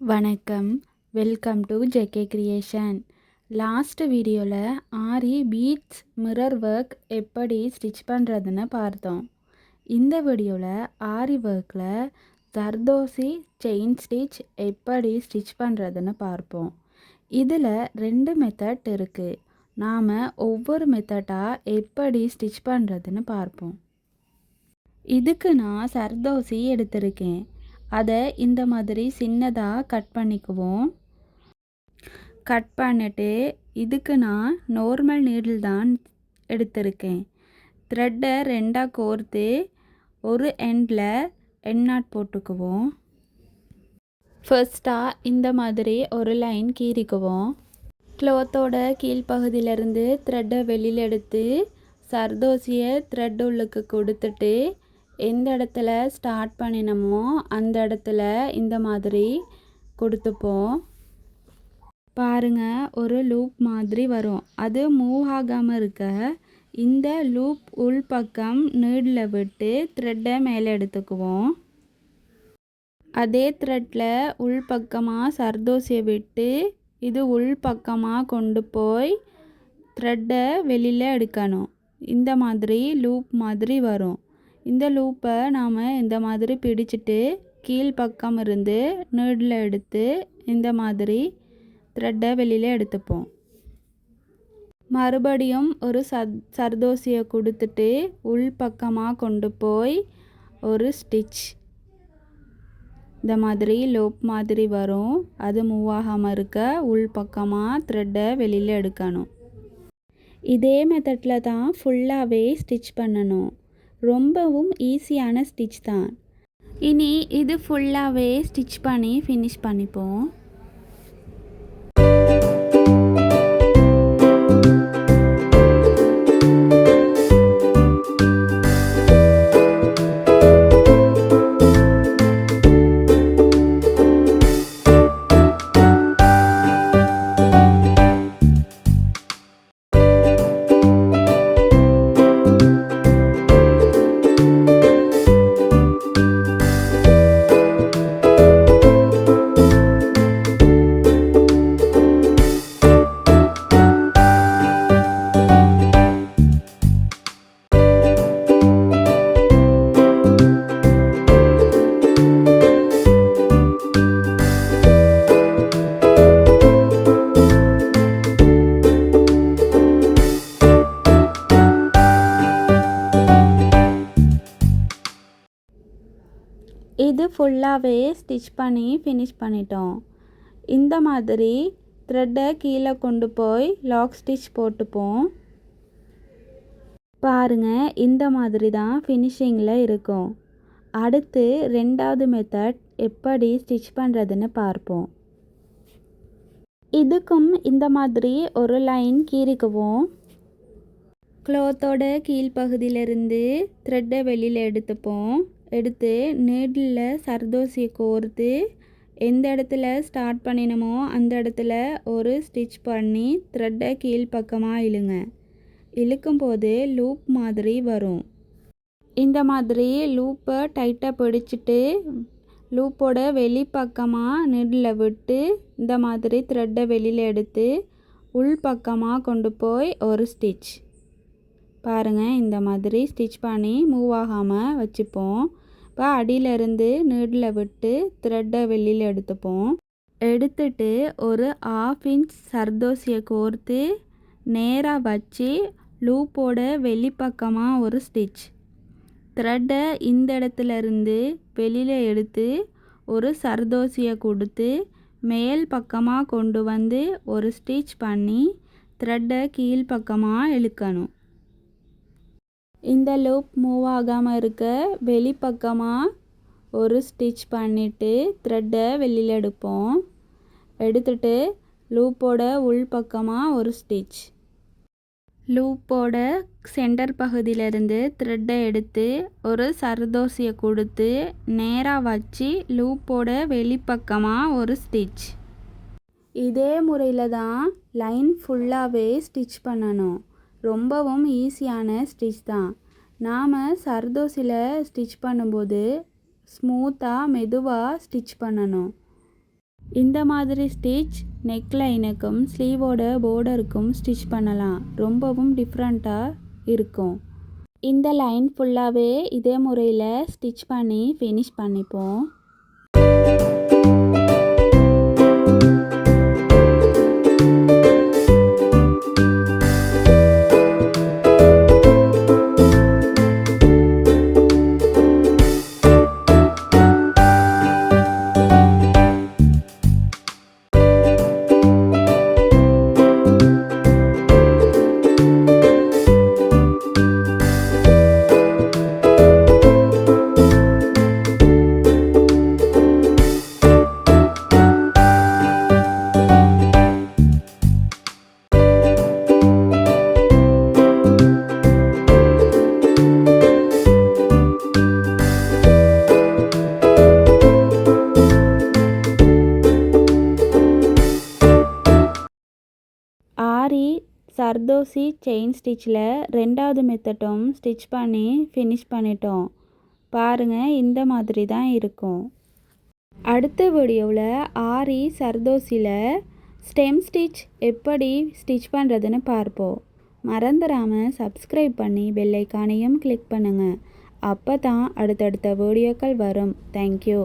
வணக்கம். Welcome to JK creation. Last வீடியோவில் ஆரி beads mirror work எப்படி ஸ்டிச் பண்ணுறதுன்னு பார்த்தோம். இந்த வீடியோவில் ஆரி ஒர்க்கில் ஜர்தோசி செயின் ஸ்டிச் எப்படி ஸ்டிச் பண்ணுறதுன்னு பார்ப்போம். இதில் 2 மெத்தட் இருக்குது. நாம் ஒவ்வொரு மெத்தடாக எப்படி ஸ்டிச் பண்ணுறதுன்னு பார்ப்போம். இதுக்கு நான் ஜர்தோசி எடுத்திருக்கேன். அதை இந்த மாதிரி சின்னதாக கட் பண்ணிக்குவோம். கட் பண்ணிட்டு இதுக்கு நான் நார்மல் நீடில் தான் எடுத்திருக்கேன். த்ரெட்டை 2ஆக கோர்த்து ஒரு எண்டில் எண்ணாட் போட்டுக்குவோம். ஃபர்ஸ்ட்டாக இந்த மாதிரி ஒரு லைன் கீறிக்குவோம். க்ளோத்தோட கீழ்ப்பகுதியிலேருந்து த்ரெட்டை வெளியில் எடுத்து ஜர்தோசியை த்ரெட் உள்ளுக்கு கொடுத்துட்டு எந்த இடத்துல ஸ்டார்ட் பண்ணினோமோ அந்த இடத்துல இந்த மாதிரி கொடுத்துப்போம். பாருங்கள், ஒரு லூப் மாதிரி வரும். அது மூவ் ஆகாமல் இருக்க இந்த லூப் உள் பக்கம் நீடில் விட்டு த்ரெட்டை மேலே எடுத்துக்குவோம். அதே த்ரெட்டில் உள் பக்கமாக ஜர்தோசியை விட்டு இது உள் பக்கமாக கொண்டு போய் த்ரெட்டை வெளியில் எடுக்கணும். இந்த மாதிரி லூப் மாதிரி வரும். இந்த லூப்பை நாம் இந்த மாதிரி பிடிச்சிட்டு கீழ்ப்பக்கம் இருந்து நீடில் எடுத்து இந்த மாதிரி த்ரெட்டை வெளியில் எடுத்துப்போம். மறுபடியும் ஒரு ஜர்தோசியை கொடுத்துட்டு உள் பக்கமாக கொண்டு போய் ஒரு ஸ்டிச் இந்த மாதிரி லூப் மாதிரி வரும். அது மூவ் ஆகாமல் இருக்க உள் பக்கமாக த்ரெட்டை வெளியில் எடுக்கணும். இதே மெத்தடில் தான் ஃபுல்லாகவே ஸ்டிச் பண்ணணும். ரொம்பவும் ஈஸியான ஸ்டிச் தான். இனி இது ஃபுல்லாகவே ஸ்டிச் பண்ணி ஃபினிஷ் பண்ணிப்போம். இது ஃபுல்லாகவே ஸ்டிச் பண்ணி ஃபினிஷ் பண்ணிட்டோம். இந்த மாதிரி த்ரெட்டை கீழே கொண்டு போய் லாக் ஸ்டிச் போட்டுப்போம். பாருங்கள், இந்த மாதிரி தான் ஃபினிஷிங்கில் இருக்கும். அடுத்து 2வது மெத்தட் எப்படி ஸ்டிச் பண்ணுறதுன்னு பார்ப்போம். இதுக்கும் இந்த மாதிரி ஒரு லைன் கீறிக்குவோம். க்ளோத்தோட கீழ்ப்பகுதியிலேருந்து த்ரெட்டை வெளியில் எடுத்துப்போம். எடுத்து நீடில் ஜர்தோசியை கோர்த்து எந்த இடத்துல ஸ்டார்ட் பண்ணினோமோ அந்த இடத்துல ஒரு ஸ்டிச் பண்ணி த்ரெட்டை கீழ்ப்பக்கமாக இழுங்க. இழுக்கும்போது லூப் மாதிரி வரும். இந்த மாதிரி லூப்பை டைட்டாக பிடிச்சிட்டு லூப்போட வெளிப்பக்கமாக நீடில் விட்டு இந்த மாதிரி த்ரெட்டை வெளியில் எடுத்து உள் பக்கமாக கொண்டு போய் ஒரு ஸ்டிச். பாருங்கள், இந்த மாதிரி ஸ்டிச் பண்ணி மூவ் ஆகாமல் வச்சுப்போம். இப்போ அடியிலேருந்து நீடில் விட்டு த்ரெட்டை வெளியில் எடுத்துப்போம். எடுத்துட்டு ஒரு 1/2 இன்ச் ஜர்தோசியை கோர்த்து நேராக வச்சு லூப்போட வெளிப்பக்கமாக ஒரு ஸ்டிச். த்ரெட்டை இந்த இடத்துலேருந்து வெளியில் எடுத்து ஒரு ஜர்தோசியை கொடுத்து மேல் பக்கமாக கொண்டு வந்து ஒரு ஸ்டிச் பண்ணி த்ரெட்டை கீழ்ப்பக்கமாக இழுக்கணும். இந்த லூப் மூவ் ஆகாமல் இருக்க வெளிப்பக்கமாக ஒரு ஸ்டிச் பண்ணிவிட்டு த்ரெட்டை வெளியில் எடுப்போம். எடுத்துட்டு லூப்போட உள் பக்கமாக ஒரு ஸ்டிச். லூப்போட சென்டர் பகுதியிலேருந்து த்ரெட்டை எடுத்து ஒரு ஜர்தோசியை கொடுத்து நேராக வச்சு லூப்போட வெளிப்பக்கமாக ஒரு ஸ்டிச். இதே முறையில் தான் லைன் ஃபுல்லாகவே ஸ்டிச் பண்ணணும். ரொம்பவும் ஈஸியான ஸ்டிச் தான். நாம் ஜர்தோசியில் ஸ்டிச் பண்ணும்போது ஸ்மூத்தாக மெதுவாக ஸ்டிச் பண்ணணும். இந்த மாதிரி ஸ்டிச் நெக் லைனுக்கும் ஸ்லீவோட பார்டருக்கும் ஸ்டிச் பண்ணலாம். ரொம்பவும் டிஃப்ரெண்ட்டாக இருக்கும். இந்த லைன் ஃபுல்லாகவே இதே முறையில் ஸ்டிச் பண்ணி ஃபினிஷ் பண்ணிப்போம். ஆரி சர்தோசி செயின் ஸ்டிச்சில் ரெண்டாவது மெத்தடும் ஸ்டிச் பண்ணி ஃபினிஷ் பண்ணிட்டோம். பாருங்கள், இந்த மாதிரி தான் இருக்கும். அடுத்த வீடியோவில் ஆரி சர்தோசியில் ஸ்டெம் ஸ்டிச் எப்படி ஸ்டிச் பண்ணுறதுன்னு பார்ப்போம். மறந்துடாமல் சப்ஸ்கிரைப் பண்ணி பெல் ஐகானையும் கிளிக் பண்ணுங்கள். அப்போ தான் அடுத்தடுத்த வீடியோக்கள் வரும். தேங்க்யூ.